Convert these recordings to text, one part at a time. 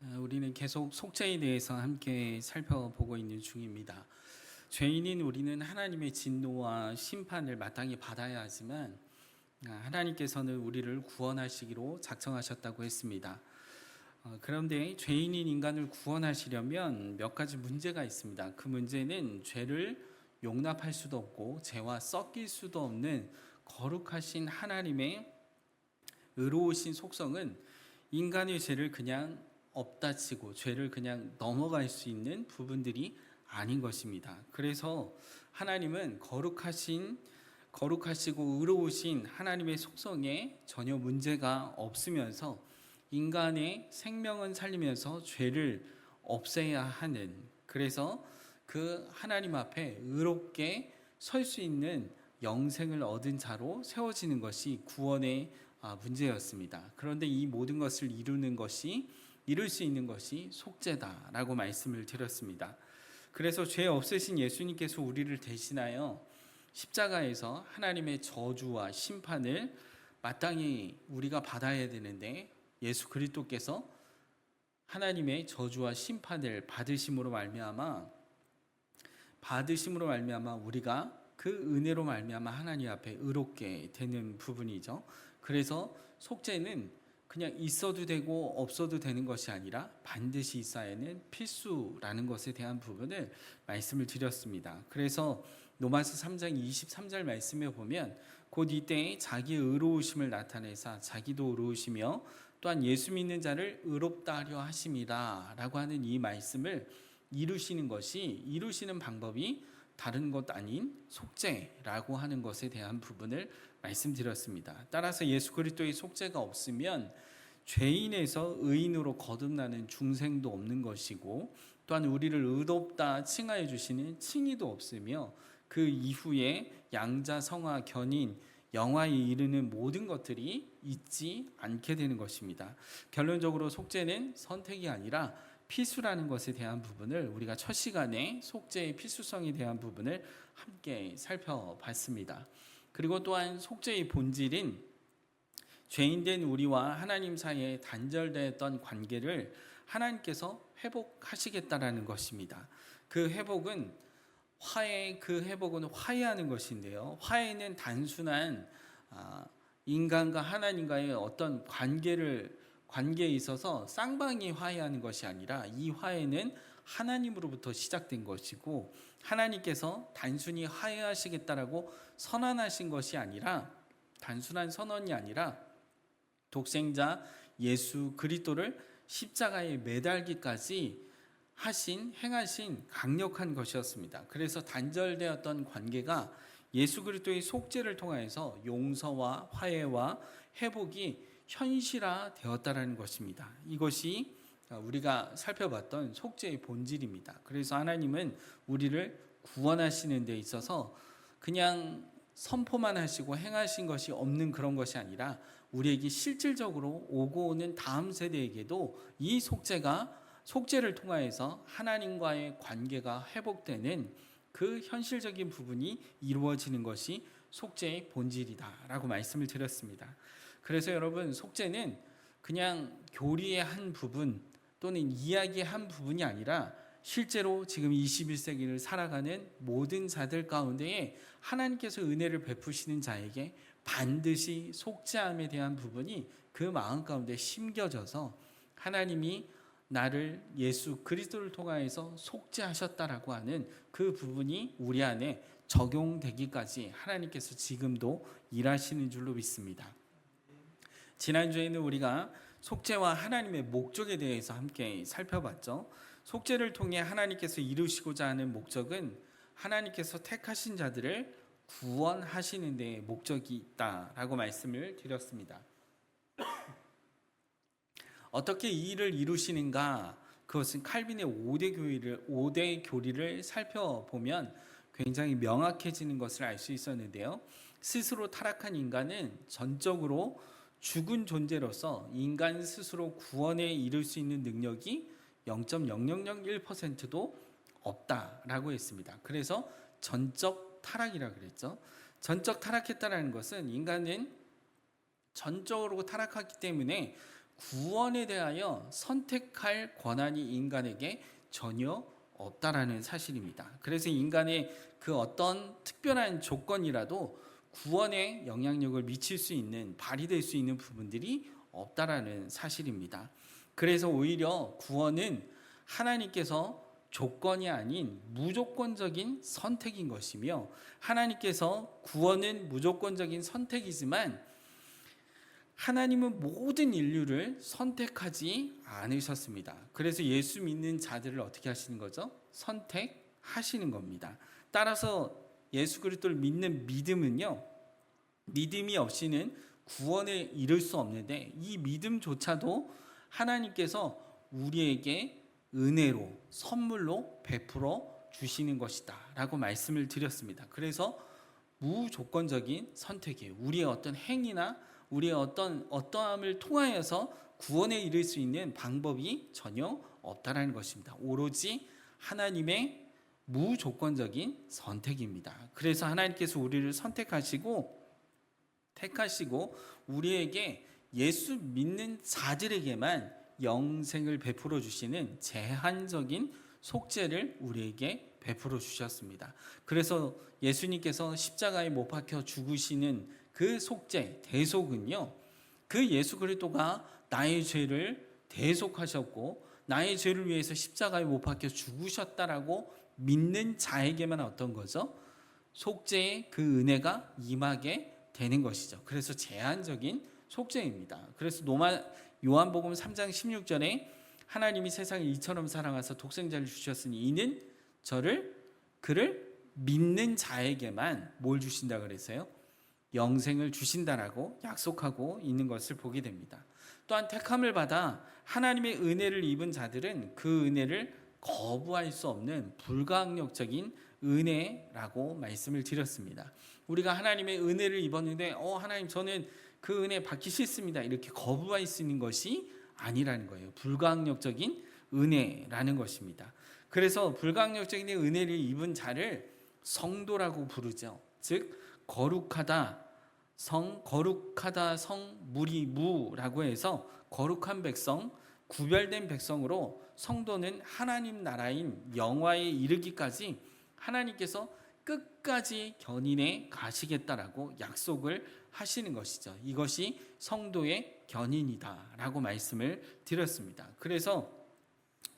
우리는 계속 속죄에 대해서 함께 살펴보고 있는 중입니다. 죄인인 우리는 하나님의 진노와 심판을 마땅히 받아야 하지만 하나님께서는 우리를 구원하시기로 작정하셨다고 했습니다. 그런데 죄인인 인간을 구원하시려면 몇 가지 문제가 있습니다. 그 문제는 죄를 용납할 수도 없고 죄와 섞일 수도 없는 거룩하신 하나님의 의로우신 속성은 인간의 죄를 그냥 없다 치고 죄를 그냥 넘어갈 수 있는 부분들이 아닌 것입니다. 그래서 하나님은 거룩하시고 의로우신 하나님의 속성에 전혀 문제가 없으면서 인간의 생명은 살리면서 죄를 없애야 하는, 그래서 그 하나님 앞에 의롭게 설 수 있는 영생을 얻은 자로 세워지는 것이 구원의 문제였습니다. 그런데 이 모든 것을 이룰 수 있는 것이 속죄다라고 말씀을 드렸습니다. 그래서 죄 없으신 예수님께서 우리를 대신하여 십자가에서 하나님의 저주와 심판을 마땅히 우리가 받아야 되는데, 예수 그리스도께서 하나님의 저주와 심판을 받으심으로 말미암아 우리가 그 은혜로 말미암아 하나님 앞에 의롭게 되는 부분이죠. 그래서 속죄는 그냥 있어도 되고 없어도 되는 것이 아니라 반드시 있어야 하는 필수라는 것에 대한 부분을 말씀을 드렸습니다. 그래서 로마서 3장 23절 말씀에 보면 곧 이때에 자기의 의로우심을 나타내사 자기도 의로우시며 또한 예수 믿는 자를 의롭다 하려 하심이라 라고 하는 이 말씀을 이루시는 방법이 다른 것 아닌 속죄라고 하는 것에 대한 부분을 말씀드렸습니다. 따라서 예수 그리스도의 속죄가 없으면 죄인에서 의인으로 거듭나는 중생도 없는 것이고, 또한 우리를 의롭다 칭하여 주시는 칭의도 없으며 그 이후에 양자, 성화, 견인, 영화에 이르는 모든 것들이 있지 않게 되는 것입니다. 결론적으로 속죄는 선택이 아니라 필수라는 것에 대한 부분을 우리가 첫 시간에 속죄의 필수성에 대한 부분을 함께 살펴봤습니다. 그리고 또한 속죄의 본질인 죄인된 우리와 하나님 사이에 단절되었던 관계를 하나님께서 회복하시겠다라는 것입니다. 그 회복은 화해하는 것인데요. 화해는 단순한 인간과 하나님과의 어떤 관계에 있어서 쌍방이 화해하는 것이 아니라, 이 화해는 하나님으로부터 시작된 것이고, 하나님께서 단순히 화해하시겠다라고 선언하신 것이 아니라, 단순한 선언이 아니라 독생자 예수 그리스도를 십자가에 매달기까지 행하신 강력한 것이었습니다. 그래서 단절되었던 관계가 예수 그리스도의 속죄를 통해서 용서와 화해와 회복이 현실화되었다라는 것입니다. 이것이 우리가 살펴봤던 속죄의 본질입니다. 그래서 하나님은 우리를 구원하시는 데 있어서 그냥 선포만 하시고 행하신 것이 없는 그런 것이 아니라, 우리에게 실질적으로 오고 오는 다음 세대에게도 이 속죄를 통하여서 하나님과의 관계가 회복되는 그 현실적인 부분이 이루어지는 것이 속죄의 본질이다라고 말씀을 드렸습니다. 그래서 여러분, 속죄는 그냥 교리의 한 부분 또는 이야기의 한 부분이 아니라 실제로 지금 21세기를 살아가는 모든 자들 가운데에 하나님께서 은혜를 베푸시는 자에게 반드시 속죄함에 대한 부분이 그 마음 가운데 심겨져서 하나님이 나를 예수 그리스도를 통하여서 속죄하셨다라고 하는 그 부분이 우리 안에 적용되기까지 하나님께서 지금도 일하시는 줄로 믿습니다. 지난주에는 우리가 속죄와 하나님의 목적에 대해서 함께 살펴봤죠. 속죄를 통해 하나님께서 이루시고자 하는 목적은 하나님께서 택하신 자들을 구원하시는 데 목적이 있다라고 말씀을 드렸습니다. 어떻게 이 일을 이루시는가? 그것은 칼빈의 5대 교리를 살펴보면 굉장히 명확해지는 것을 알 수 있었는데요. 스스로 타락한 인간은 전적으로 죽은 존재로서 인간 스스로 구원에 이를 수 있는 능력이 0.0001%도 없다라고 했습니다. 그래서 전적 타락이라고 그랬죠. 전적 타락했다라는 것은 인간은 전적으로 타락하기 때문에 구원에 대하여 선택할 권한이 인간에게 전혀 없다라는 사실입니다. 그래서 인간의 그 어떤 특별한 조건이라도 구원에 영향력을 미칠 수 있는, 발휘될 수 있는 부분들이 없다라는 사실입니다. 그래서 오히려 구원은 하나님께서 조건이 아닌 무조건적인 선택인 것이며, 하나님께서 구원은 무조건적인 선택이지만 하나님은 모든 인류를 선택하지 않으셨습니다. 그래서 예수 믿는 자들을 어떻게 하시는 거죠? 선택하시는 겁니다. 따라서 예수 그리스도를 믿는 믿음은요, 믿음이 없이는 구원에 이를 수 없는데, 이 믿음조차도 하나님께서 우리에게 은혜로, 선물로 베풀어 주시는 것이다 라고 말씀을 드렸습니다. 그래서 무조건적인 선택이에요. 우리의 어떤 행위나 우리의 어떠함을 통하여서 구원에 이를 수 있는 방법이 전혀 없다라는 것입니다. 오로지 하나님의 무조건적인 선택입니다. 그래서 하나님께서 우리를 택하시고 우리에게 예수 믿는 자들에게만 영생을 베풀어 주시는 제한적인 속죄를 우리에게 베풀어 주셨습니다. 그래서 예수님께서 십자가에 못 박혀 죽으시는 그 속죄, 대속은요, 그 예수 그리스도가 나의 죄를 대속하셨고 나의 죄를 위해서 십자가에 못 박혀 죽으셨다라고 믿는 자에게만 어떤 거죠? 속죄의 그 은혜가 임하게 되는 것이죠. 그래서 제한적인 속죄입니다. 그래서 요한복음 3장 16절에 하나님이 세상을 이처럼 사랑하사 독생자를 주셨으니 이는 그를 믿는 자에게만 뭘 주신다 그랬어요? 영생을 주신다라고 약속하고 있는 것을 보게 됩니다. 또한 택함을 받아 하나님의 은혜를 입은 자들은 그 은혜를 거부할 수 없는 불가항력적인 은혜라고 말씀을 드렸습니다. 우리가 하나님의 은혜를 입었는데 하나님 저는 그 은혜 받기 싫습니다, 이렇게 거부할 수 있는 것이 아니라는 거예요. 불가항력적인 은혜라는 것입니다. 그래서 불가항력적인 은혜를 입은 자를 성도라고 부르죠. 즉 거룩하다 성무리무라고 해서 거룩한 백성, 구별된 백성으로 성도는 하나님 나라인 영화에 이르기까지 하나님께서 끝까지 견인해 가시겠다라고 약속을 하시는 것이죠. 이것이 성도의 견인이다라고 말씀을 드렸습니다. 그래서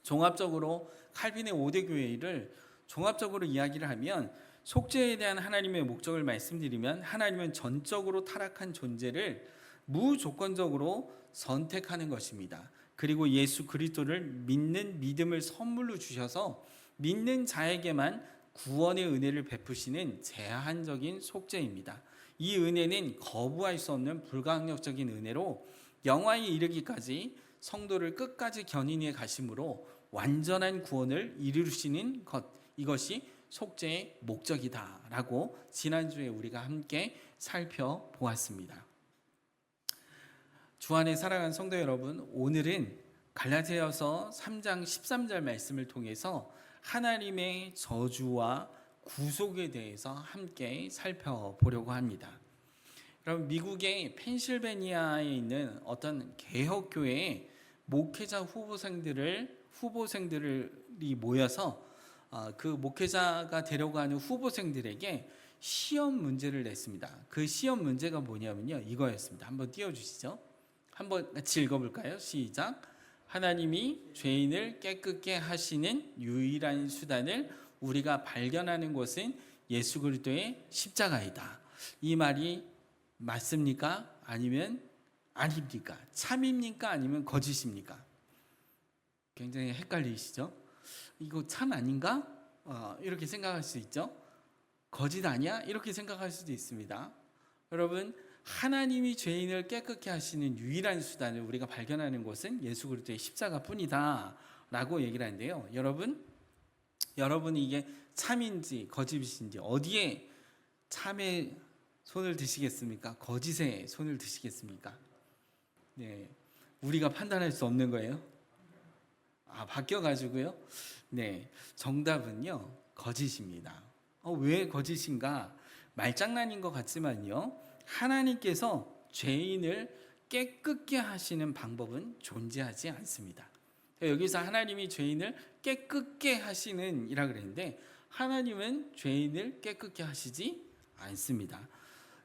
종합적으로 칼빈의 5대 교회를 종합적으로 이야기를 하면, 속죄에 대한 하나님의 목적을 말씀드리면, 하나님은 전적으로 타락한 존재를 무조건적으로 선택하는 것입니다. 그리고 예수 그리스도를 믿는 믿음을 선물로 주셔서 믿는 자에게만 구원의 은혜를 베푸시는 제한적인 속죄입니다. 이 은혜는 거부할 수 없는 불가항력적인 은혜로 영화에 이르기까지 성도를 끝까지 견인해 가심으로 완전한 구원을 이루시는 것, 이것이 속죄의 목적이다라고 지난주에 우리가 함께 살펴보았습니다. 주 안에 사랑하는 성도 여러분, 오늘은 갈라디아서 3장 13절 말씀을 통해서 하나님의 저주와 구속에 대해서 함께 살펴보려고 합니다. 여러분, 미국의 펜실베니아에 있는 어떤 개혁교회에 목회자 후보생들이 모여서 그 목회자가 되려고 하는 후보생들에게 시험 문제를 냈습니다. 그 시험 문제가 뭐냐면요, 이거였습니다. 한번 띄워주시죠. 한번 같이 읽어볼까요? 시작. 하나님이 죄인을 깨끗게 하시는 유일한 수단을 우리가 발견하는 것은 예수 그리스도의 십자가이다. 이 말이 맞습니까? 아니면 아닙니까? 참입니까? 아니면 거짓입니까? 굉장히 헷갈리시죠? 이거 참 아닌가? 이렇게 생각할 수 있죠. 거짓 아니야? 이렇게 생각할 수도 있습니다. 여러분, 하나님이 죄인을 깨끗게 하시는 유일한 수단을 우리가 발견하는 것은 예수 그리스도의 십자가뿐이다 라고 얘기를 하는데요. 여러분이 이게 참인지 거짓인지 어디에 참에 손을 드시겠습니까? 거짓에 손을 드시겠습니까? 네, 우리가 판단할 수 없는 거예요. 바뀌어가지고요. 네, 정답은요, 거짓입니다. 왜 거짓인가? 말장난인 것 같지만요, 하나님께서 죄인을 깨끗게 하시는 방법은 존재하지 않습니다. 여기서 하나님이 죄인을 깨끗게 하시는 이라 그랬는데 하나님은 죄인을 깨끗게 하시지 않습니다.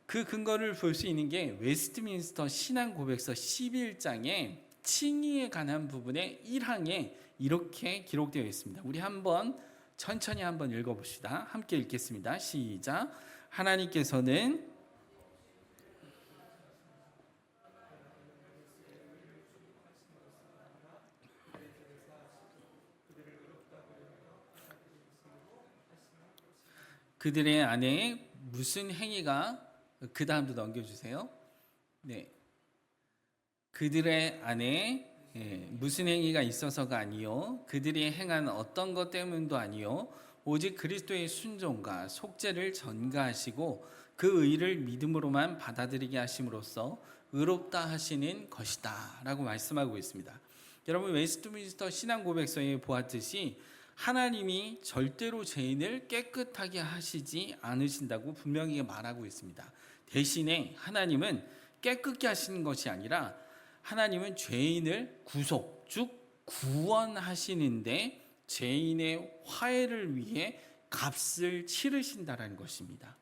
그 근거를 볼 수 있는 게 웨스트민스터 신앙 고백서 11장에 칭의에 관한 부분의 1항에 이렇게 기록되어 있습니다. 우리 천천히 한번 읽어봅시다. 함께 읽겠습니다. 시작. 하나님께서는 그들의 안에 무슨 행위가 그 다음도 넘겨주세요. 네, 그들의 안에 무슨 행위가 있어서가 아니요 그들이 행한 어떤 것 때문도 아니요 오직 그리스도의 순종과 속죄를 전가하시고 그 의를 믿음으로만 받아들이게 하심으로써 의롭다 하시는 것이다 라고 말씀하고 있습니다. 여러분 웨스트민스터 신앙고백서에 보았듯이 하나님이 절대로 죄인을 깨끗하게 하시지 않으신다고 분명히 말하고 있습니다. 대신에 하나님은 깨끗게 하시는 것이 아니라 하나님은 죄인을 구속, 즉 구원하시는데 죄인의 화해를 위해 값을 치르신다는 것입니다.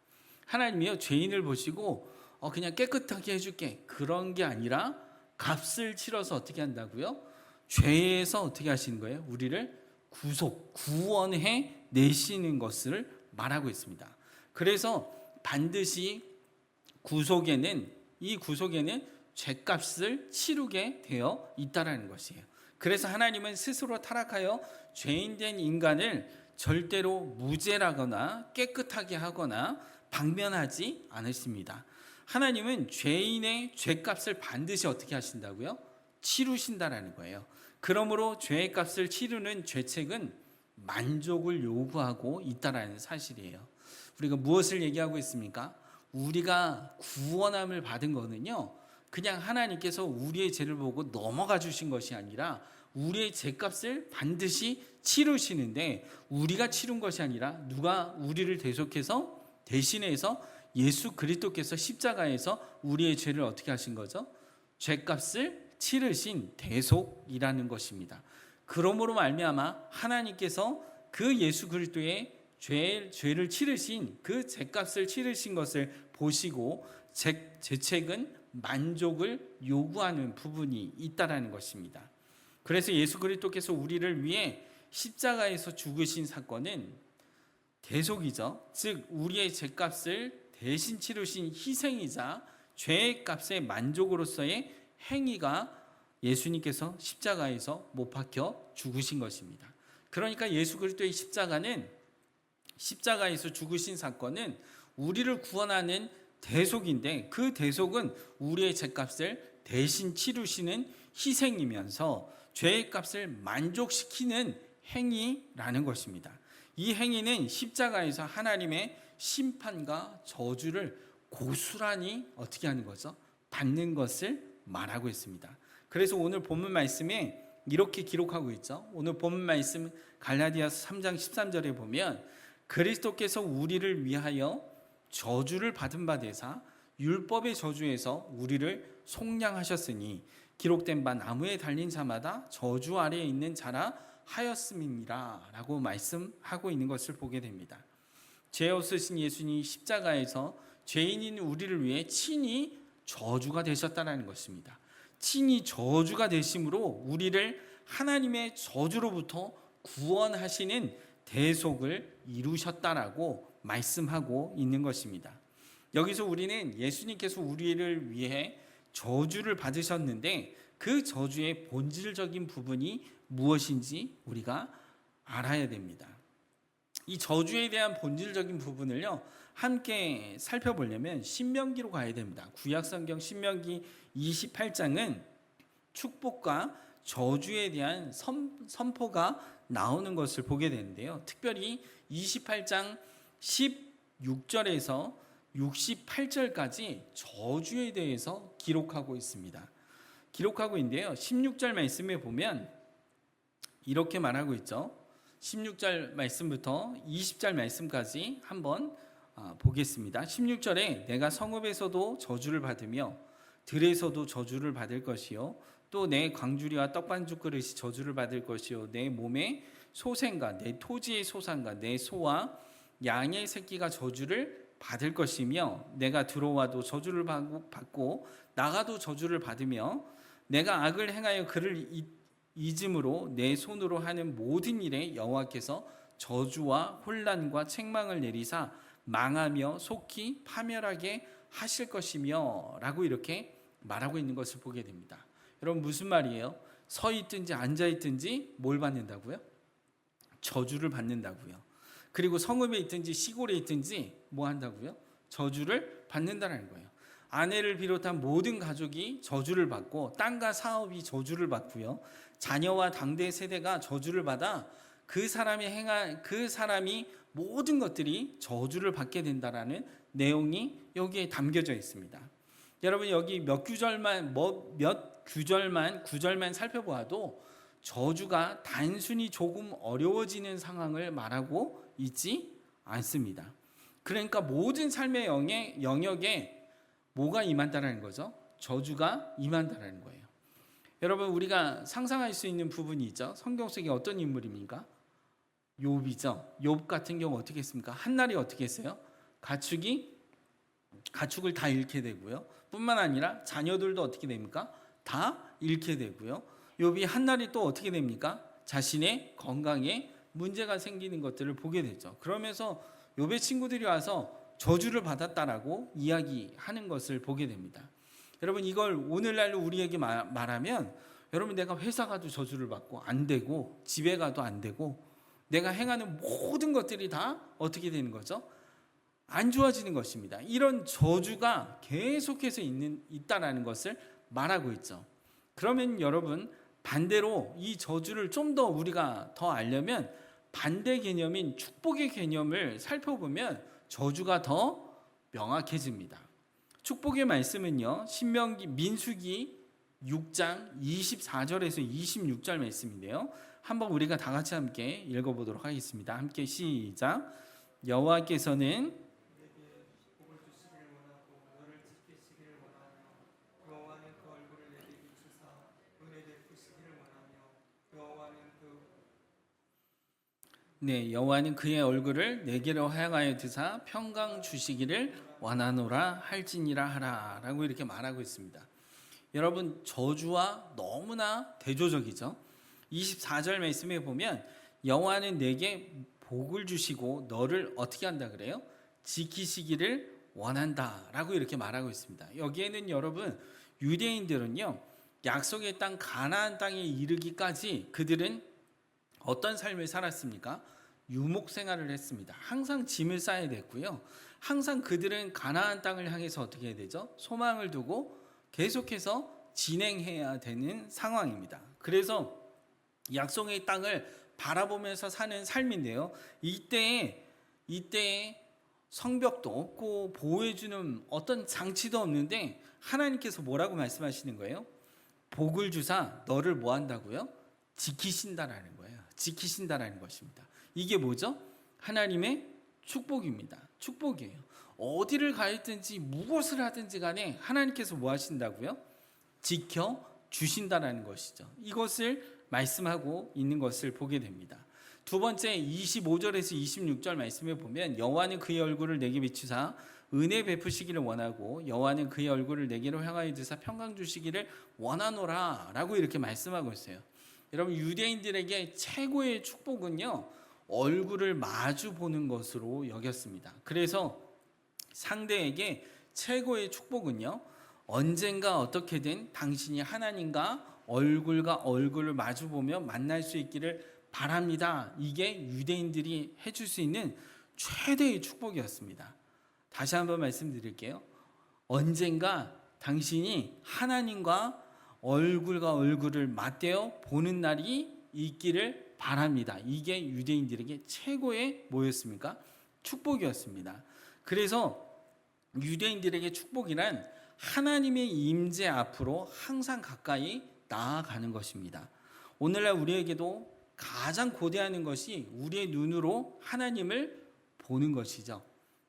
하나님이요 죄인을 보시고 그냥 깨끗하게 해줄게 그런 게 아니라 값을 치러서 어떻게 한다고요? 죄에서 어떻게 하시는 거예요? 우리를 구속, 구원해 내시는 것을 말하고 있습니다. 그래서 반드시 이 구속에는 죄값을 치르게 되어 있다라는 것이에요. 그래서 하나님은 스스로 타락하여 죄인된 인간을 절대로 무죄라거나 깨끗하게 하거나 방면하지 않으십니다. 하나님은 죄인의 죄값을 반드시 어떻게 하신다고요? 치르신다라는 거예요. 그러므로 죄의 값을 치르는 죄책은 만족을 요구하고 있다라는 사실이에요. 우리가 무엇을 얘기하고 있습니까? 우리가 구원함을 받은 거는요, 그냥 하나님께서 우리의 죄를 보고 넘어가 주신 것이 아니라 우리의 죄값을 반드시 치르시는데 우리가 치른 것이 아니라 누가 우리를 대신해서 예수 그리스도께서 십자가에서 우리의 죄를 어떻게 하신 거죠? 죄값을 치르신 대속이라는 것입니다. 그러므로 말미암아 하나님께서 그 예수 그리스도의 죄를 치르신 그 죄값을 치르신 것을 보시고 죄책은 만족을 요구하는 부분이 있다라는 것입니다. 그래서 예수 그리스도께서 우리를 위해 십자가에서 죽으신 사건은 대속이죠. 즉 우리의 죄값을 대신 치르신 희생이자 죄의 값의 만족으로서의 행위가 예수님께서 십자가에서 못 박혀 죽으신 것입니다. 그러니까 예수 그리스도의 십자가에서 죽으신 사건은 우리를 구원하는 대속인데 그 대속은 우리의 죄값을 대신 치르시는 희생이면서 죄의 값을 만족시키는 행위라는 것입니다. 이 행위는 십자가에서 하나님의 심판과 저주를 고스란히 어떻게 하는 거죠? 받는 것을 말하고 있습니다. 그래서 오늘 본문 말씀에 이렇게 기록하고 있죠. 오늘 본문 말씀 갈라디아서 3장 13절에 보면 그리스도께서 우리를 위하여 저주를 받은 바 되사 율법의 저주에서 우리를 속량하셨으니 기록된 바 나무에 달린 자마다 저주 아래에 있는 자라 하였음이니라 라고 말씀하고 있는 것을 보게 됩니다. 죄 없으신 예수님이 십자가에서 죄인인 우리를 위해 친히 저주가 되셨다는 것입니다. 친히 저주가 되심으로 우리를 하나님의 저주로부터 구원하시는 대속을 이루셨다라고 말씀하고 있는 것입니다. 여기서 우리는 예수님께서 우리를 위해 저주를 받으셨는데 그 저주의 본질적인 부분이 무엇인지 우리가 알아야 됩니다. 이 저주에 대한 본질적인 부분을요 함께 살펴보려면 신명기로 가야 됩니다. 구약성경 신명기 28장은 축복과 저주에 대한 선포가 나오는 것을 보게 되는데요. 특별히 28장 16절에서 68절까지 저주에 대해서 기록하고 있습니다. 기록하고 있는데요. 16절 말씀에 보면 이렇게 말하고 있죠. 16절 말씀부터 20절 말씀까지 한번 보겠습니다. 16절에 내가 성읍에서도 저주를 받으며 들에서도 저주를 받을 것이요 또 내 광주리와 떡반죽 그릇이 저주를 받을 것이요 내 몸의 소생과 내 토지의 소산과 내 소와 양의 새끼가 저주를 받을 것이며 내가 들어와도 저주를 받고 나가도 저주를 받으며 내가 악을 행하여 그를 잊음으로 내 손으로 하는 모든 일에 여호와께서 저주와 혼란과 책망을 내리사 망하며 속히 파멸하게 하실 것이며 라고 이렇게 말하고 있는 것을 보게 됩니다. 여러분 무슨 말이에요? 서 있든지 앉아 있든지 뭘 받는다고요? 저주를 받는다고요. 그리고 성읍에 있든지 시골에 있든지 뭐 한다고요? 저주를 받는다는 거예요. 아내를 비롯한 모든 가족이 저주를 받고 땅과 사업이 저주를 받고요. 자녀와 당대 세대가 저주를 받아 그 사람이 모든 것들이 저주를 받게 된다라는 내용이 여기에 담겨져 있습니다. 여러분 여기 몇 구절만 살펴보아도 저주가 단순히 조금 어려워지는 상황을 말하고 있지 않습니다. 그러니까 모든 삶의 영역에 뭐가 임한다라는 거죠? 저주가 임한다라는 거예요. 여러분 우리가 상상할 수 있는 부분이 있죠. 성경 속에 어떤 인물입니까? 욥이죠. 욥 같은 경우 어떻게 했습니까? 한 날이 어떻게 했어요? 가축을 다 잃게 되고요. 뿐만 아니라 자녀들도 어떻게 됩니까? 다 잃게 되고요. 욥이 한 날이 또 어떻게 됩니까? 자신의 건강에 문제가 생기는 것들을 보게 되죠. 그러면서 욥의 친구들이 와서 저주를 받았다라고 이야기하는 것을 보게 됩니다. 여러분 이걸 오늘날로 우리에게 말하면 여러분 내가 회사 가도 저주를 받고 안 되고 집에 가도 안 되고 내가 행하는 모든 것들이 다 어떻게 되는 거죠? 안 좋아지는 것입니다. 이런 저주가 계속해서 있다라는 것을 말하고 있죠. 그러면 여러분 반대로 이 저주를 좀 더 우리가 더 알려면 반대 개념인 축복의 개념을 살펴보면 저주가 더 명확해집니다. 축복의 말씀은요. 민수기 6장 24절에서 26절 말씀인데요. 한번 우리가 다 같이 함께 읽어보도록 하겠습니다. 함께 시작. 여호와께서는 여호와는 그의 얼굴을 내게로 향하여 드사 평강 주시기를 원하노라 할지니라 하라 라고 이렇게 말하고 있습니다. 여러분 저주와 너무나 대조적이죠. 24절 말씀에 보면 여호와는 내게 복을 주시고 너를 어떻게 한다 그래요? 지키시기를 원한다 라고 이렇게 말하고 있습니다. 여기에는 여러분 유대인들은요 약속의 땅 가나안 땅에 이르기까지 그들은 어떤 삶을 살았습니까? 유목 생활을 했습니다. 항상 짐을 싸야 됐고요. 항상 그들은 가나안 땅을 향해서 어떻게 해야 되죠? 소망을 두고 계속해서 진행해야 되는 상황입니다. 그래서 약속의 땅을 바라보면서 사는 삶인데요. 이때에 성벽도 없고 보호해주는 어떤 장치도 없는데 하나님께서 뭐라고 말씀하시는 거예요? 복을 주사 너를 뭐 한다고요? 지키신다라는 거예요. 지키신다라는 것입니다. 이게 뭐죠? 하나님의 축복입니다. 축복이에요. 어디를 가 있든지 무엇을 하든지 간에 하나님께서 뭐 하신다고요? 지켜 주신다라는 것이죠. 이것을 말씀하고 있는 것을 보게 됩니다. 두 번째 25절에서 26절 말씀에 보면 여호와는 그의 얼굴을 내게 비추사 은혜 베푸시기를 원하고 여호와는 그의 얼굴을 내게로 향하여 드사 평강 주시기를 원하노라 라고 이렇게 말씀하고 있어요. 여러분 유대인들에게 최고의 축복은요 얼굴을 마주 보는 것으로 여겼습니다. 그래서 상대에게 최고의 축복은요 언젠가 어떻게든 당신이 하나님과 얼굴과 얼굴을 마주 보며 만날 수 있기를 바랍니다. 이게 유대인들이 해줄 수 있는 최대의 축복이었습니다. 다시 한번 말씀드릴게요. 언젠가 당신이 하나님과 얼굴과 얼굴을 맞대어 보는 날이 있기를 바랍니다. 이게 유대인들에게 최고의 뭐였습니까? 축복이었습니다. 그래서 유대인들에게 축복이란 하나님의 임재 앞으로 항상 가까이 나아가는 것입니다. 오늘날 우리에게도 가장 고대하는 것이 우리의 눈으로 하나님을 보는 것이죠.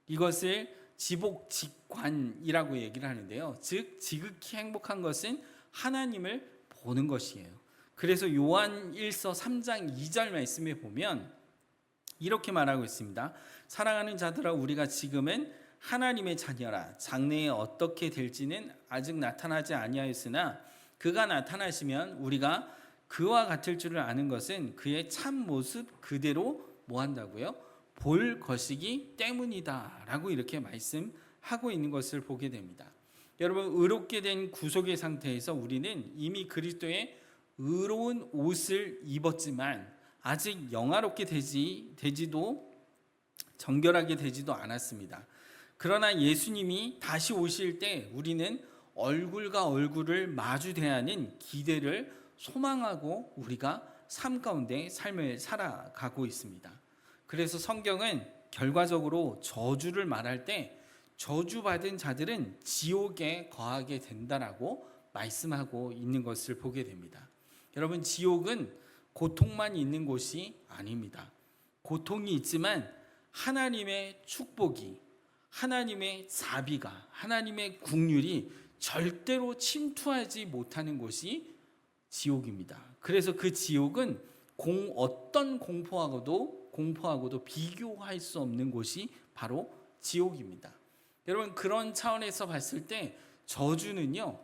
이것을 지복직관이라고 얘기를 하는데요. 즉 지극히 행복한 것은 하나님을 보는 것이에요. 그래서 요한 1서 3장 2절 말씀에 보면 이렇게 말하고 있습니다. 사랑하는 자들아, 우리가 지금은 하나님의 자녀라. 장래에 어떻게 될지는 아직 나타나지 아니하였으나 그가 나타나시면 우리가 그와 같을 줄을 아는 것은 그의 참 모습 그대로 뭐 한다고요? 볼 것이기 때문이다 라고 이렇게 말씀하고 있는 것을 보게 됩니다. 여러분, 의롭게 된 구속의 상태에서 우리는 이미 그리스도의 의로운 옷을 입었지만 아직 영화롭게 되지도 정결하게 되지도 않았습니다. 그러나 예수님이 다시 오실 때 우리는 얼굴과 얼굴을 마주 대하는 기대를 소망하고 우리가 삶 가운데 삶을 살아가고 있습니다. 그래서 성경은 결과적으로 저주를 말할 때 저주받은 자들은 지옥에 거하게 된다라고 말씀하고 있는 것을 보게 됩니다. 여러분, 지옥은 고통만 있는 곳이 아닙니다. 고통이 있지만 하나님의 축복이, 하나님의 자비가, 하나님의 국률이 절대로 침투하지 못하는 곳이 지옥입니다. 그래서 그 지옥은 어떤 공포하고도 비교할 수 없는 곳이 바로 지옥입니다. 여러분, 그런 차원에서 봤을 때 저주는요,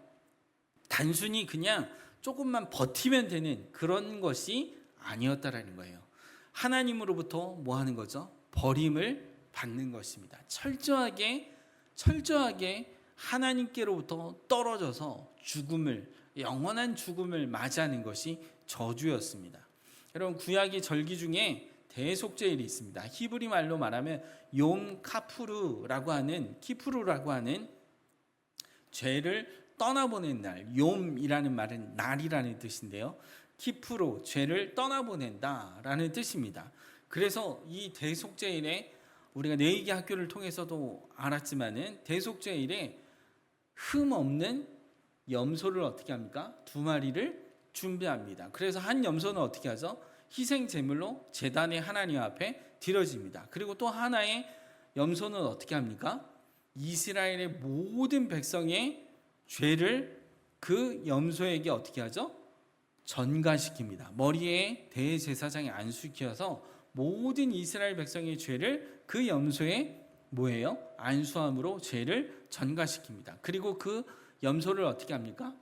단순히 그냥 조금만 버티면 되는 그런 것이 아니었다라는 거예요. 하나님으로부터 뭐 하는 거죠? 버림을 받는 것입니다. 철저하게 하나님께로부터 떨어져서 영원한 죽음을 맞이하는 것이 저주였습니다. 여러분, 구약의 절기 중에 대속죄일이 있습니다. 히브리 말로 말하면 키푸르라고 하는 죄를 떠나보낸 날, 욤이라는 말은 날이라는 뜻인데요. 키푸로, 죄를 떠나보낸다라는 뜻입니다. 그래서 이 대속죄일에 우리가 내이기 학교를 통해서도 알았지만은 대속죄일에 흠 없는 염소를 어떻게 합니까? 2마리를 준비합니다. 그래서 한 염소는 어떻게 하죠? 희생 제물로 제단의 하나님 앞에 드려집니다. 그리고 또 하나의 염소는 어떻게 합니까? 이스라엘의 모든 백성의 죄를 그 염소에게 어떻게 하죠? 전가시킵니다. 머리에 대제사장이 안수시켜서 모든 이스라엘 백성의 죄를 그 염소에 뭐예요? 안수함으로 죄를 전가시킵니다. 그리고 그 염소를 어떻게 합니까?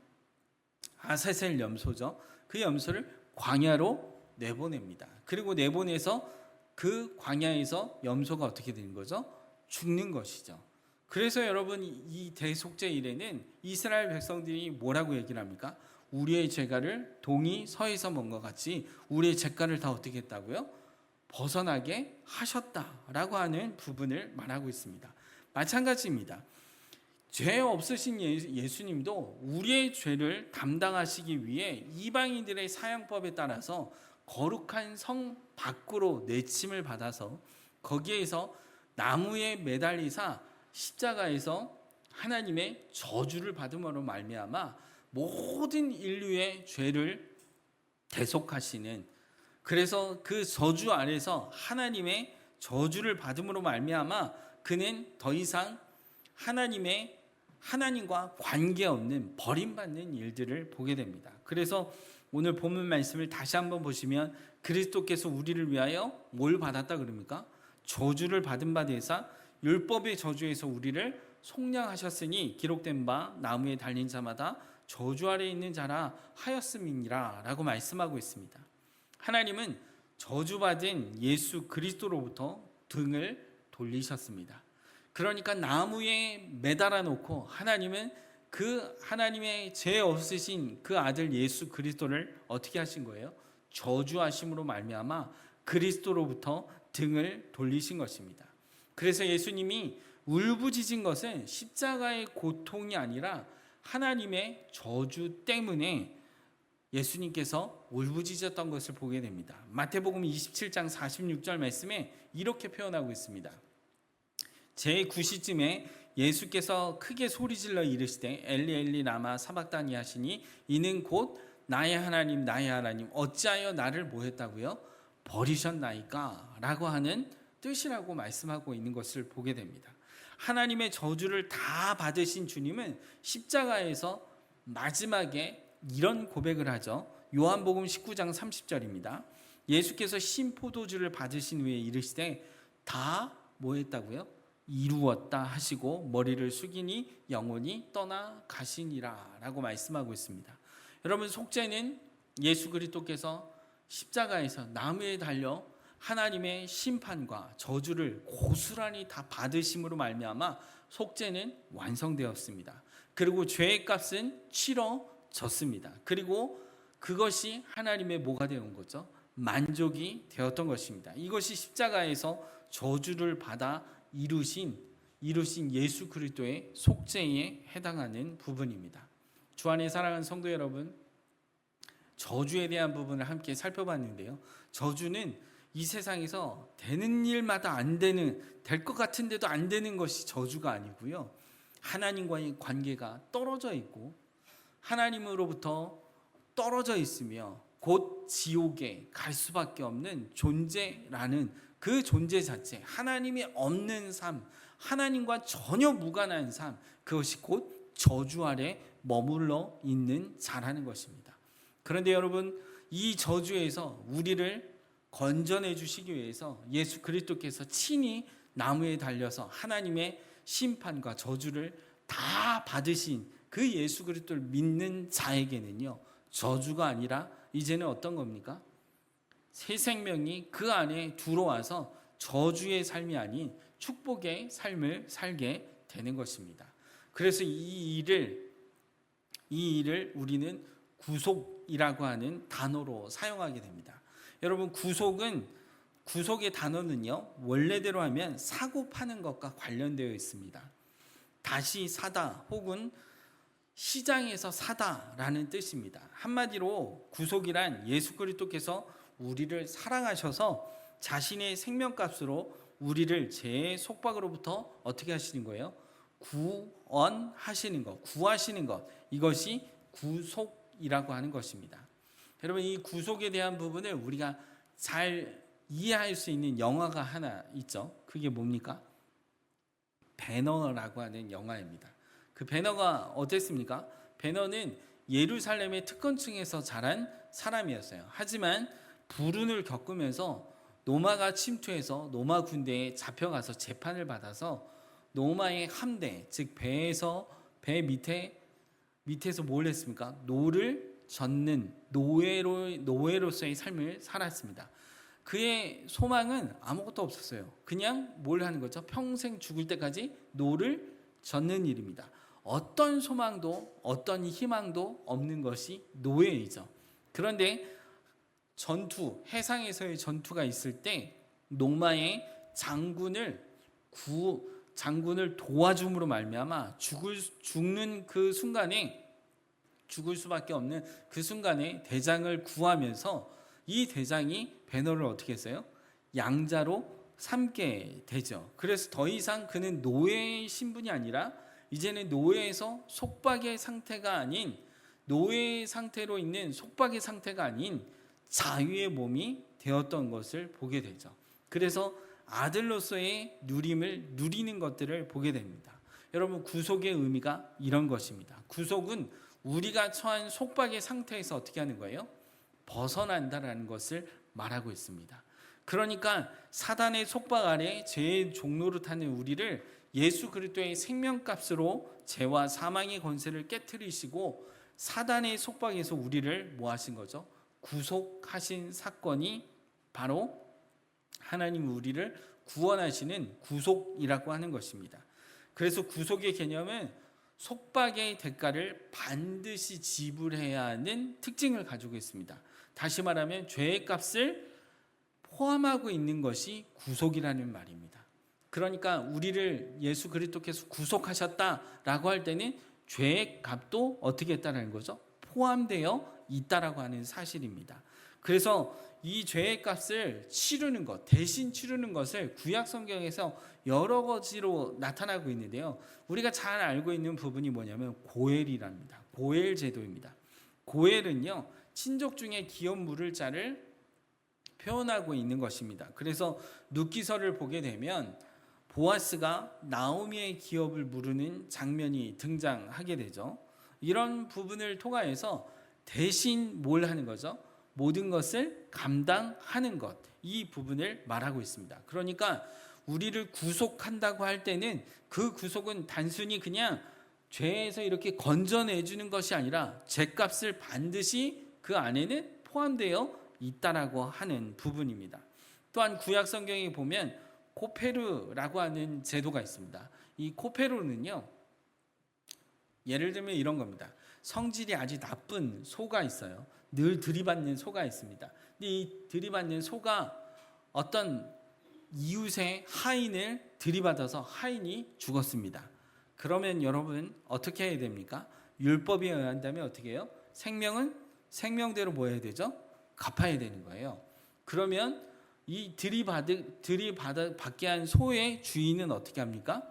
아사셀 염소죠. 그 염소를 광야로 내보냅니다. 그리고 내보내서 그 광야에서 염소가 어떻게 되는 거죠? 죽는 것이죠. 그래서 여러분, 이 대속죄일에는 이스라엘 백성들이 뭐라고 얘기를 합니까? 우리의 죄가를 동이 서에서 먼 것 같이 우리의 죄가를 다 어떻게 했다고요? 벗어나게 하셨다라고 하는 부분을 말하고 있습니다. 마찬가지입니다. 죄 없으신 예수님도 우리의 죄를 담당하시기 위해 이방인들의 사형법에 따라서 거룩한 성 밖으로 내침을 받아서 거기에서 나무에 매달리사 십자가에서 하나님의 저주를 받음으로 말미암아 모든 인류의 죄를 대속하시는, 그래서 그 저주 아래서 하나님의 저주를 받음으로 말미암아 그는 더 이상 하나님과 관계없는 버림받는 일들을 보게 됩니다. 그래서 오늘 본문 말씀을 다시 한번 보시면 그리스도께서 우리를 위하여 뭘 받았다 그럽니까? 저주를 받은 바 되사 율법의 저주에서 우리를 속량하셨으니 기록된 바 나무에 달린 자마다 저주 아래 있는 자라 하였음이니라 라고 말씀하고 있습니다. 하나님은 저주받은 예수 그리스도로부터 등을 돌리셨습니다. 그러니까 나무에 매달아 놓고 하나님은 그 하나님의 죄 없으신 그 아들 예수 그리스도를 어떻게 하신 거예요? 저주하심으로 말미암아 그리스도로부터 등을 돌리신 것입니다. 그래서 예수님이 울부짖은 것은 십자가의 고통이 아니라 하나님의 저주 때문에 예수님께서 울부짖었던 것을 보게 됩니다. 마태복음 27장 46절 말씀에 이렇게 표현하고 있습니다. 제9시쯤에 예수께서 크게 소리질러 이르시되 엘리 엘리 라마 사박다니 하시니 이는 곧 나의 하나님 어찌하여 나를 뭐 했다고요? 버리셨나이까? 라고 하는 뜻이라고 말씀하고 있는 것을 보게 됩니다. 하나님의 저주를 다 받으신 주님은 십자가에서 마지막에 이런 고백을 하죠. 요한복음 19장 30절입니다. 예수께서 신포도주를 받으신 후에 이르시되 다 뭐 했다고요? 이루었다 하시고 머리를 숙이니 영혼이 떠나 가시니라 라고 말씀하고 있습니다. 여러분, 속죄는 예수 그리스도께서 십자가에서 나무에 달려 하나님의 심판과 저주를 고스란히 다 받으심으로 말미암아 속죄는 완성되었습니다. 그리고 죄의 값은 치러졌습니다. 그리고 그것이 하나님의 뭐가 되는 거죠? 만족이 되었던 것입니다. 이것이 십자가에서 저주를 받아 이루신 예수 그리스도의 속죄에 해당하는 부분입니다. 주 안에 사랑하는 성도 여러분, 저주에 대한 부분을 함께 살펴봤는데요. 저주는 이 세상에서 되는 일마다 안 되는, 될 것 같은데도 안 되는 것이 저주가 아니고요. 하나님과의 관계가 떨어져 있고 하나님으로부터 떨어져 있으며 곧 지옥에 갈 수밖에 없는 존재라는 그 존재 자체, 하나님이 없는 삶, 하나님과 전혀 무관한 삶, 그것이 곧 저주 아래 머물러 있는 자라는 것입니다. 그런데 여러분, 이 저주에서 우리를 건져내 주시기 위해서 예수 그리스도께서 친히 나무에 달려서 하나님의 심판과 저주를 다 받으신 그 예수 그리스도를 믿는 자에게는요, 저주가 아니라 이제는 어떤 겁니까? 새 생명이 그 안에 들어와서 저주의 삶이 아닌 축복의 삶을 살게 되는 것입니다. 그래서 이 일을 우리는 구속이라고 하는 단어로 사용하게 됩니다. 여러분, 구속의 단어는요, 원래대로 하면 사고 파는 것과 관련되어 있습니다. 다시 사다 혹은 시장에서 사다라는 뜻입니다. 한마디로 구속이란 예수 그리스도께서 우리를 사랑하셔서 자신의 생명값으로 우리를 죄의 속박으로부터 어떻게 하시는 거예요? 구원하시는 것, 구하시는 것, 이것이 구속이라고 하는 것입니다. 여러분, 이 구속에 대한 부분을 우리가 잘 이해할 수 있는 영화가 하나 있죠. 그게 뭡니까? 배너라고 하는 영화입니다. 그 배너가 어땠습니까? 배너는 예루살렘의 특권층에서 자란 사람이었어요. 하지만 불운을 겪으면서 로마가 침투해서 로마 군대에 잡혀가서 재판을 받아서 로마의 함대, 즉 배 밑에서 뭘 했습니까? 노를 젓는 노예로서의 삶을 살았습니다. 그의 소망은 아무것도 없었어요. 그냥 뭘 하는 거죠? 평생 죽을 때까지 노를 젓는 일입니다. 어떤 소망도 어떤 희망도 없는 것이 노예이죠. 그런데 해상에서의 전투가 있을 때 로마의 장군을 도와줌으로 말미암아 죽는 그 순간에, 죽을 수밖에 없는 그 순간에 대장을 구하면서 이 대장이 배너를 어떻게 했어요? 양자로 삼게 되죠. 그래서 더 이상 그는 노예의 신분이 아니라 이제는 노예에서 속박의 상태가 아닌, 노예의 상태로 있는 속박의 상태가 아닌 자유의 몸이 되었던 것을 보게 되죠. 그래서 아들로서의 누림을 누리는 것들을 보게 됩니다. 여러분, 구속의 의미가 이런 것입니다. 구속은 우리가 처한 속박의 상태에서 어떻게 하는 거예요? 벗어난다라는 것을 말하고 있습니다. 그러니까 사단의 속박 아래 죄의 종로를 타는 우리를 예수 그리스도의 생명값으로 죄와 사망의 권세를 깨트리시고 사단의 속박에서 우리를 뭐 하신 거죠? 구속하신 사건이 바로 하나님 우리를 구원하시는 구속이라고 하는 것입니다. 그래서 구속의 개념은 속박의 대가를 반드시 지불해야 하는 특징을 가지고 있습니다. 다시 말하면 죄의 값을 포함하고 있는 것이 구속이라는 말입니다. 그러니까 우리를 예수 그리스도께서 구속하셨다라고 할 때는 죄의 값도 어떻게 했다는 거죠? 포함되어 있다라고 하는 사실입니다. 그래서 이 죄의 값을 치르는 것, 대신 치르는 것을 구약 성경에서 여러 가지로 나타나고 있는데요. 우리가 잘 알고 있는 부분이 뭐냐면 고엘이랍니다. 고엘 제도입니다. 고엘은요, 친족 중에 기업 물을 자를 표현하고 있는 것입니다. 그래서 룻기서를 보게 되면 보아스가 나오미의 기업을 물으는 장면이 등장하게 되죠. 이런 부분을 통하여서 대신 뭘 하는 거죠? 모든 것을 감당하는 것, 이 부분을 말하고 있습니다. 그러니까 우리를 구속한다고 할 때는 그 구속은 단순히 그냥 죄에서 이렇게 건져내 주는 것이 아니라 죄값을 반드시 그 안에는 포함되어 있다라고 하는 부분입니다. 또한 구약 성경에 보면 코페르라고 하는 제도가 있습니다. 이 코페르는요, 예를 들면 이런 겁니다. 성질이 아주 나쁜 소가 있어요. 늘 들이받는 소가 있습니다. 근데 이 들이받는 소가 어떤 이웃의 하인을 들이받아서 하인이 죽었습니다. 그러면 여러분 어떻게 해야 됩니까? 율법에 의한다면 어떻게 해요? 생명은 생명대로 뭐 해야 되죠? 갚아야 되는 거예요. 그러면 이 들이받게 한 소의 주인은 어떻게 합니까?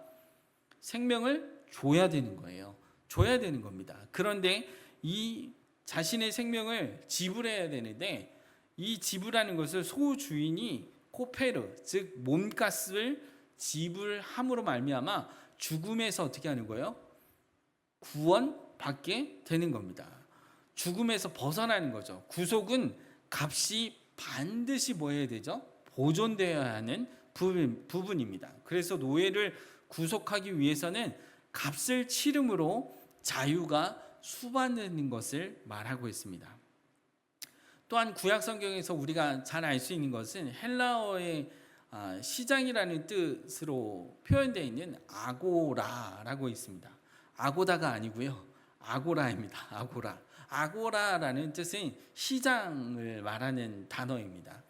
생명을 줘야 되는 거예요. 줘야 되는 겁니다. 그런데 이 자신의 생명을 지불해야 되는데 이 지불하는 것을 소 주인이 코페르, 즉 몸값을 지불함으로 말미암아 죽음에서 어떻게 하는 거예요? 구원받게 되는 겁니다. 죽음에서 벗어나는 거죠. 구속은 값이 반드시 뭐 해야 되죠? 보존되어야 하는 부분입니다. 그래서 노예를 구속하기 위해서는 값을 치름으로 자유가 수반되는 것을 말하고 있습니다. 또한 구약 성경에서 우리가 잘 알 수 있는 것은 헬라어의 시장이라는 뜻으로 표현되어 있는 아고라라고 있습니다. 아고다가 아니고요. 아고라입니다. 아고라라는 뜻은 시장을 말하는 단어입니다.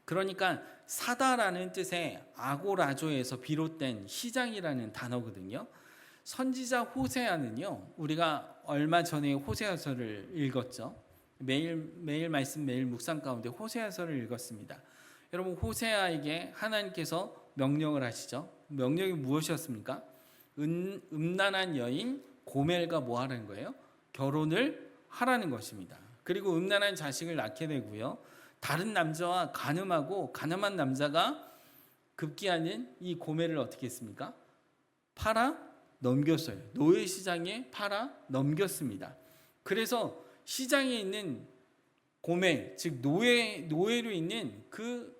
그러니까 사다라는 뜻의 아고라조에서 비롯된 시장이라는 단어거든요. 선지자 호세아는요, 우리가 얼마 전에 호세아서를 읽었죠. 매일 말씀, 매일 묵상 가운데 호세아서를 읽었습니다. 여러분, 호세아에게 하나님께서 명령을 하시죠. 명령이 무엇이었습니까? 음란한 여인 고멜과 뭐 하라는 거예요? 결혼을 하라는 것입니다. 그리고 음란한 자식을 낳게 되고요. 다른 남자와 간음하고 가늠한 남자가 급기야는 이 고멜을 어떻게 했습니까? 팔아 넘겼어요. 노예 시장에 팔아 넘겼습니다. 그래서 시장에 있는 고멜, 즉 노예로 있는 그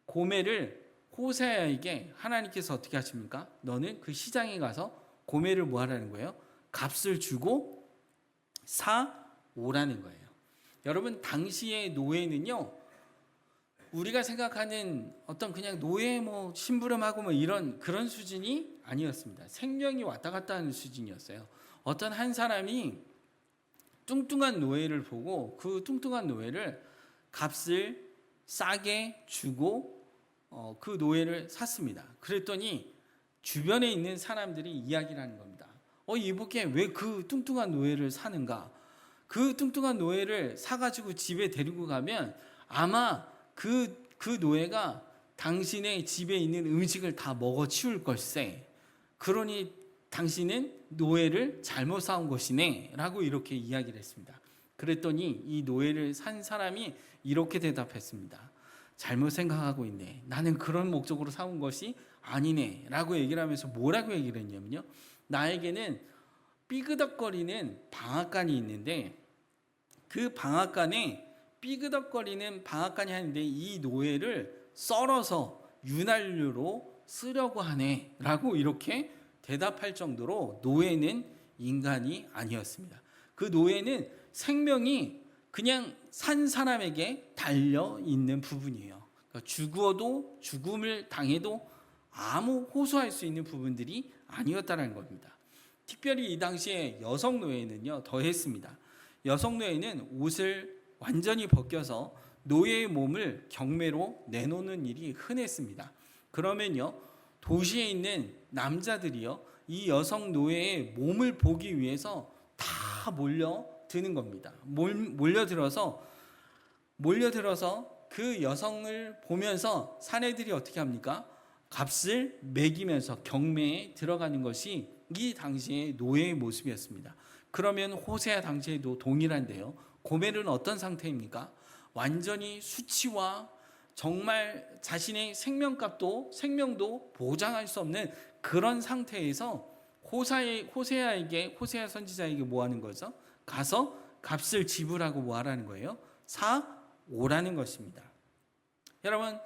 고멜을 호세아에게 하나님께서 어떻게 하십니까? 너는 그 시장에 가서 고멜을 뭐 하라는 거예요? 값을 주고 사 오라는 거예요. 여러분, 당시의 노예는요, 우리가 생각하는 어떤 그냥 노예 뭐 심부름하고 뭐 이런 그런 수준이 아니었습니다. 생명이 왔다 갔다 하는 수준이었어요. 어떤 한 사람이 뚱뚱한 노예를 보고 그 뚱뚱한 노예를 값을 싸게 주고 그 노예를 샀습니다. 그랬더니 주변에 있는 사람들이 이야기를 하는 겁니다. 이복에 왜 그 뚱뚱한 노예를 사는가? 그 뚱뚱한 노예를 사가지고 집에 데리고 가면 아마 그 노예가 당신의 집에 있는 음식을 다 먹어 치울 걸세. 그러니 당신은 노예를 잘못 사온 것이네 라고 이렇게 이야기를 했습니다. 그랬더니 이 노예를 산 사람이 이렇게 대답했습니다. 잘못 생각하고 있네. 나는 그런 목적으로 사온 것이 아니네 라고 얘기를 하면서 뭐라고 얘기를 했냐면요, 나에게는 삐그덕거리는 방앗간이 있는데 그 방앗간에 삐그덕거리는 방앗간이 하는데 이 노예를 썰어서 윤활유로 쓰려고 하네 라고 이렇게 대답할 정도로 노예는 인간이 아니었습니다. 그 노예는 생명이 그냥 산 사람에게 달려 있는 부분이에요. 그러니까 죽어도 죽음을 당해도 아무 호소할 수 있는 부분들이 아니었다는 겁니다. 특별히 이 당시에 여성 노예는요 더했습니다. 여성 노예는 옷을 완전히 벗겨서 노예의 몸을 경매로 내놓는 일이 흔했습니다. 그러면요, 도시에 있는 남자들이요, 이 여성 노예의 몸을 보기 위해서 다 몰려드는 겁니다. 몰려들어서 그 여성을 보면서 사내들이 어떻게 합니까? 값을 매기면서 경매에 들어가는 것이 이 당시의 노예의 모습이었습니다. 그러면 호세아 당시에도 동일한데요. 고멜은 어떤 상태입니까? 완전히 수치와 정말 자신의 생명도 보장할 수 없는 그런 상태에서 호세아 선지자에게 뭐 하는 거죠? 가서 값을 지불하고 뭐 하라는 거예요? 사오라는 것입니다. 여러분,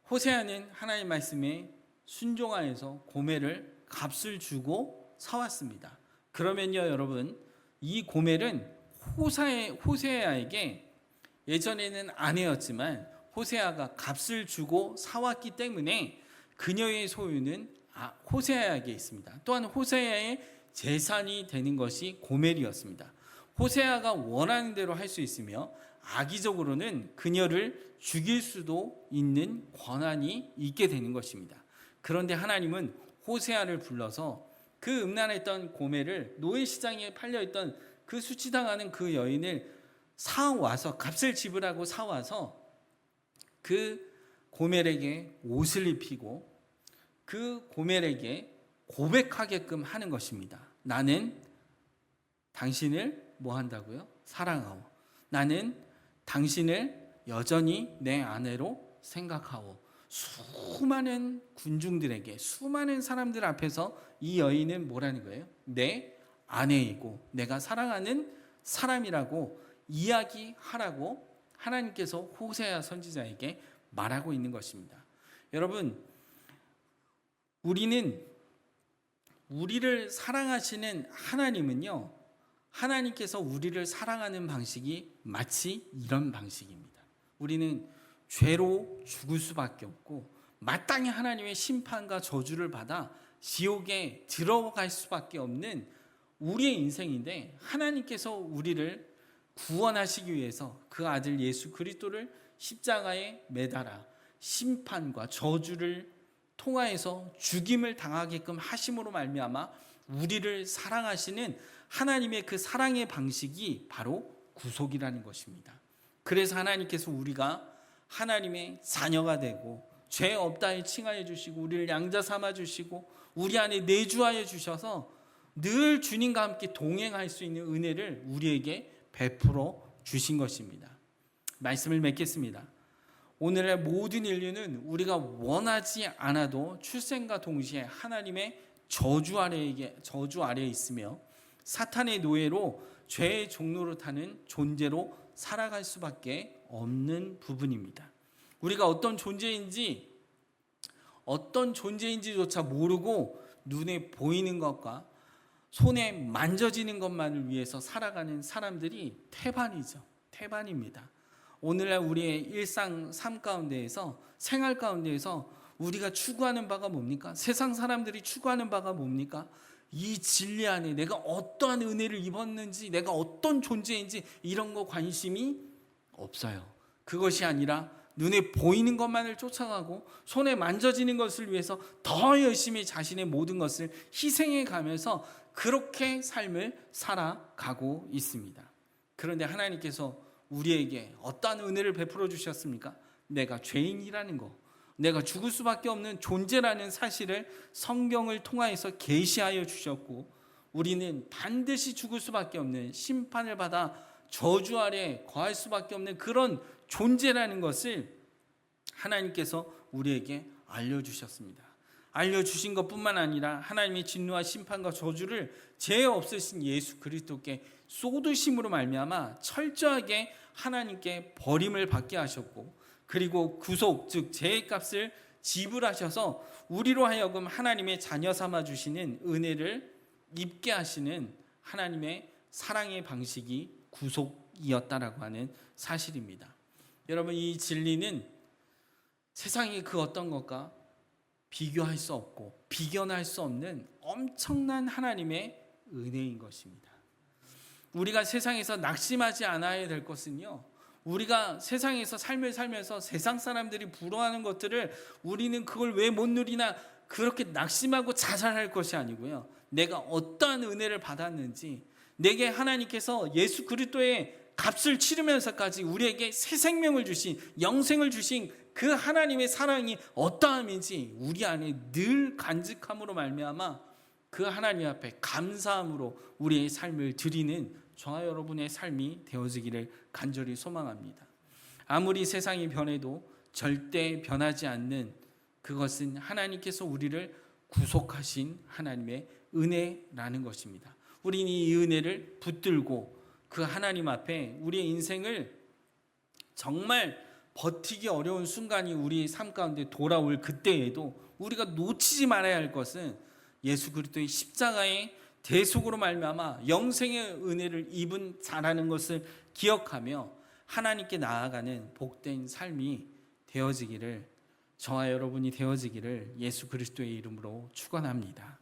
호세아는 하나님 말씀에 순종하여서 고멜을 값을 주고 사왔습니다. 그러면요, 여러분, 이 고멜은 호세아에게 예전에는 아내였지만 호세아가 값을 주고 사왔기 때문에 그녀의 소유는 호세아에게 있습니다. 또한 호세아의 재산이 되는 것이 고멜이었습니다. 호세아가 원하는 대로 할 수 있으며 악의적으로는 그녀를 죽일 수도 있는 권한이 있게 되는 것입니다. 그런데 하나님은 호세아를 불러서 그 음란했던 고멜을 노예시장에 팔려있던 그 수치당하는 그 여인을 사와서 값을 지불하고 사와서 그 고멜에게 옷을 입히고 그 고멜에게 고백하게끔 하는 것입니다. 나는 당신을 뭐 한다고요? 사랑하오. 나는 당신을 여전히 내 아내로 생각하오. 수많은 군중들에게, 수많은 사람들 앞에서 이 여인은 뭐라는 거예요? 내 아내이고 내가 사랑하는 사람이라고 이야기하라고 하나님께서 호세아 선지자에게 말하고 있는 것입니다. 여러분, 우리를 사랑하시는 하나님은요, 하나님께서 우리를 사랑하는 방식이 마치 이런 방식입니다. 우리는 죄로 죽을 수밖에 없고 마땅히 하나님의 심판과 저주를 받아 지옥에 들어갈 수밖에 없는 우리의 인생인데, 하나님께서 우리를 구원하시기 위해서 그 아들 예수 그리스도를 십자가에 매달아 심판과 저주를 통하여서 죽임을 당하게끔 하심으로 말미암아 우리를 사랑하시는 하나님의 그 사랑의 방식이 바로 구속이라는 것입니다. 그래서 하나님께서 우리가 하나님의 자녀가 되고 죄 없다에 칭하여 주시고 우리를 양자 삼아 주시고 우리 안에 내주하여 주셔서 늘 주님과 함께 동행할 수 있는 은혜를 우리에게 베풀어 주신 것입니다. 말씀을 맺겠습니다. 오늘의 모든 인류는 우리가 원하지 않아도 출생과 동시에 하나님의 저주 아래에 있으며 사탄의 노예로 죄의 종로로 타는 존재로 살아갈 수밖에 없는 부분입니다. 우리가 어떤 존재인지조차 모르고 눈에 보이는 것과 손에 만져지는 것만을 위해서 살아가는 사람들이 태반입니다. 오늘날 우리의 일상 삶 가운데에서, 생활 가운데에서 우리가 추구하는 바가 뭡니까? 세상 사람들이 추구하는 바가 뭡니까? 이 진리 안에 내가 어떠한 은혜를 입었는지, 내가 어떤 존재인지 이런 거 관심이 없어요. 그것이 아니라 눈에 보이는 것만을 쫓아가고 손에 만져지는 것을 위해서 더 열심히 자신의 모든 것을 희생해 가면서 그렇게 삶을 살아가고 있습니다. 그런데 하나님께서 우리에게 어떠한 은혜를 베풀어 주셨습니까? 내가 죄인이라는 거, 내가 죽을 수밖에 없는 존재라는 사실을 성경을 통하여서 계시하여 주셨고, 우리는 반드시 죽을 수밖에 없는, 심판을 받아 저주 아래 거할 수밖에 없는 그런 존재라는 것을 하나님께서 우리에게 알려주셨습니다. 알려주신 것뿐만 아니라 하나님의 진노와 심판과 저주를 죄 없으신 예수 그리스도께 쏟으심으로 말미암아 철저하게 하나님께 버림을 받게 하셨고, 그리고 구속, 즉 죄의 값을 지불하셔서 우리로 하여금 하나님의 자녀 삼아 주시는 은혜를 입게 하시는 하나님의 사랑의 방식이 구속이었다라고 하는 사실입니다. 여러분, 이 진리는 세상의 그 어떤 것과 비교할 수 없고 비견할 수 없는 엄청난 하나님의 은혜인 것입니다. 우리가 세상에서 낙심하지 않아야 될 것은요, 우리가 세상에서 삶을 살면서 세상 사람들이 부러워하는 것들을 우리는 그걸 왜 못 누리나 그렇게 낙심하고 자살할 것이 아니고요, 내가 어떠한 은혜를 받았는지, 내게 하나님께서 예수 그리스도의 값을 치르면서까지 우리에게 새 생명을 주신, 영생을 주신 그 하나님의 사랑이 어떠함인지 우리 안에 늘 간직함으로 말미암아 그 하나님 앞에 감사함으로 우리의 삶을 드리는 저와 여러분의 삶이 되어지기를 간절히 소망합니다. 아무리 세상이 변해도 절대 변하지 않는 그것은 하나님께서 우리를 구속하신 하나님의 은혜라는 것입니다. 우리는 이 은혜를 붙들고 그 하나님 앞에 우리의 인생을 정말 버티기 어려운 순간이 우리 삶 가운데 돌아올 그때에도 우리가 놓치지 말아야 할 것은 예수 그리스도의 십자가의 대속으로 말미암아 영생의 은혜를 입은 자라는 것을 기억하며 하나님께 나아가는 복된 삶이 되어지기를, 저와 여러분이 되어지기를 예수 그리스도의 이름으로 축원합니다.